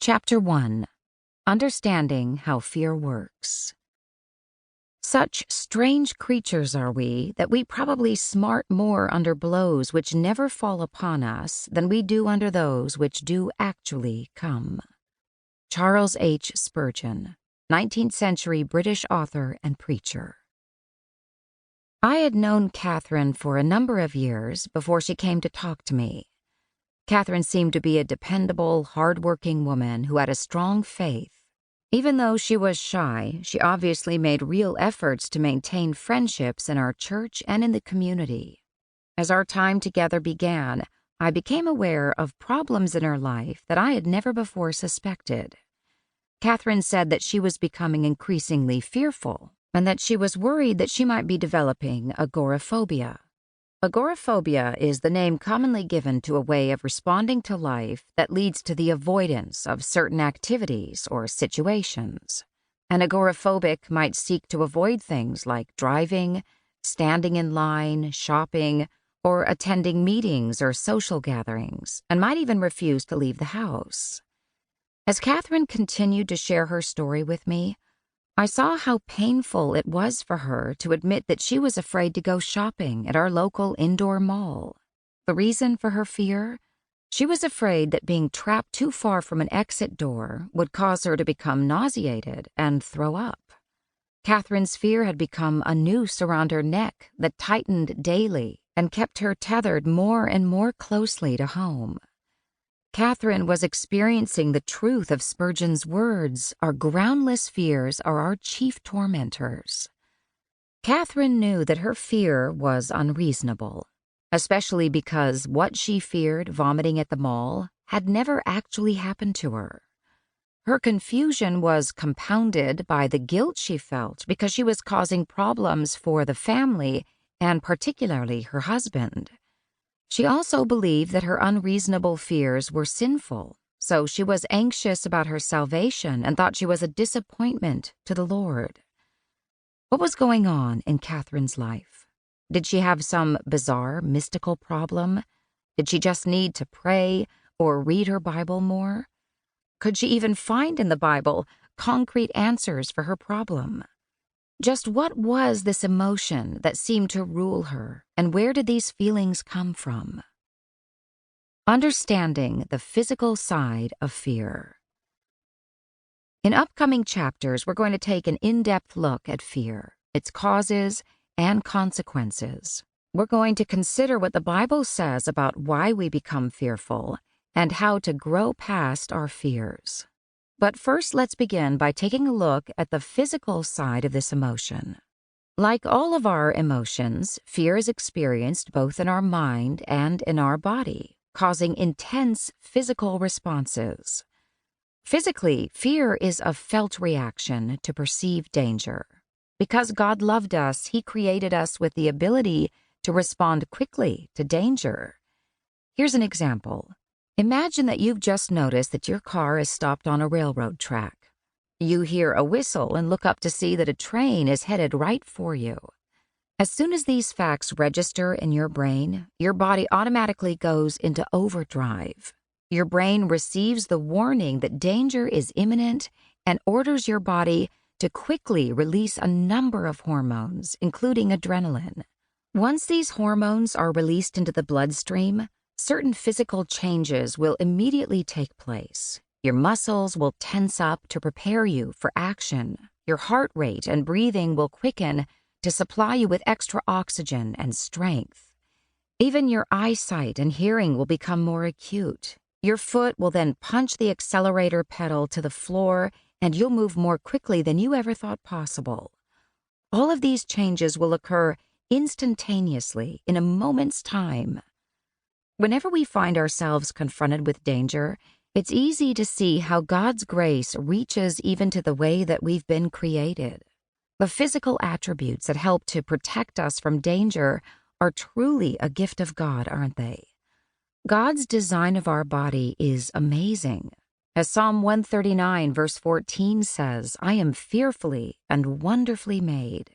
Chapter 1. Understanding How Fear Works. Such strange creatures are we that we probably smart more under blows which never fall upon us than we do under those which do actually come. Charles H. Spurgeon, 19th century British author and preacher. I had known Catherine for a number of years before she came to talk to me. Catherine seemed to be a dependable, hard-working woman who had a strong faith. Even though she was shy, she obviously made real efforts to maintain friendships in our church and in the community. As our time together began, I became aware of problems in her life that I had never before suspected. Catherine said that she was becoming increasingly fearful and that she was worried that she might be developing agoraphobia. Agoraphobia is the name commonly given to a way of responding to life that leads to the avoidance of certain activities or situations. An agoraphobic might seek to avoid things like driving, standing in line, shopping, or attending meetings or social gatherings, and might even refuse to leave the house. As Catherine continued to share her story with me, I saw how painful it was for her to admit that she was afraid to go shopping at our local indoor mall. The reason for her fear? She was afraid that being trapped too far from an exit door would cause her to become nauseated and throw up. Catherine's fear had become a noose around her neck that tightened daily and kept her tethered more and more closely to home. Catherine was experiencing the truth of Spurgeon's words, "Our groundless fears are our chief tormentors." Catherine knew that her fear was unreasonable, especially because what she feared, vomiting at the mall, had never actually happened to her. Her confusion was compounded by the guilt she felt because she was causing problems for the family and particularly her husband. She also believed that her unreasonable fears were sinful, so she was anxious about her salvation and thought she was a disappointment to the Lord. What was going on in Catherine's life? Did she have some bizarre, mystical problem? Did she just need to pray or read her Bible more? Could she even find in the Bible concrete answers for her problem? Just what was this emotion that seemed to rule her, and where did these feelings come from? Understanding the physical side of fear. In upcoming chapters, we're going to take an in-depth look at fear, its causes and consequences. We're going to consider what the Bible says about why we become fearful and how to grow past our fears. But first, let's begin by taking a look at the physical side of this emotion. Like all of our emotions, fear is experienced both in our mind and in our body, causing intense physical responses. Physically, fear is a felt reaction to perceived danger. Because God loved us, He created us with the ability to respond quickly to danger. Here's an example. Imagine that you've just noticed that your car is stopped on a railroad track. You hear a whistle and look up to see that a train is headed right for you. As soon as these facts register in your brain, your body automatically goes into overdrive. Your brain receives the warning that danger is imminent and orders your body to quickly release a number of hormones, including adrenaline. Once these hormones are released into the bloodstream, certain physical changes will immediately take place. Your muscles will tense up to prepare you for action. Your heart rate and breathing will quicken to supply you with extra oxygen and strength. Even your eyesight and hearing will become more acute. Your foot will then punch the accelerator pedal to the floor, and you'll move more quickly than you ever thought possible. All of these changes will occur instantaneously in a moment's time. Whenever we find ourselves confronted with danger, it's easy to see how God's grace reaches even to the way that we've been created. The physical attributes that help to protect us from danger are truly a gift of God, aren't they? God's design of our body is amazing. As Psalm 139 verse 14 says, "I am fearfully and wonderfully made."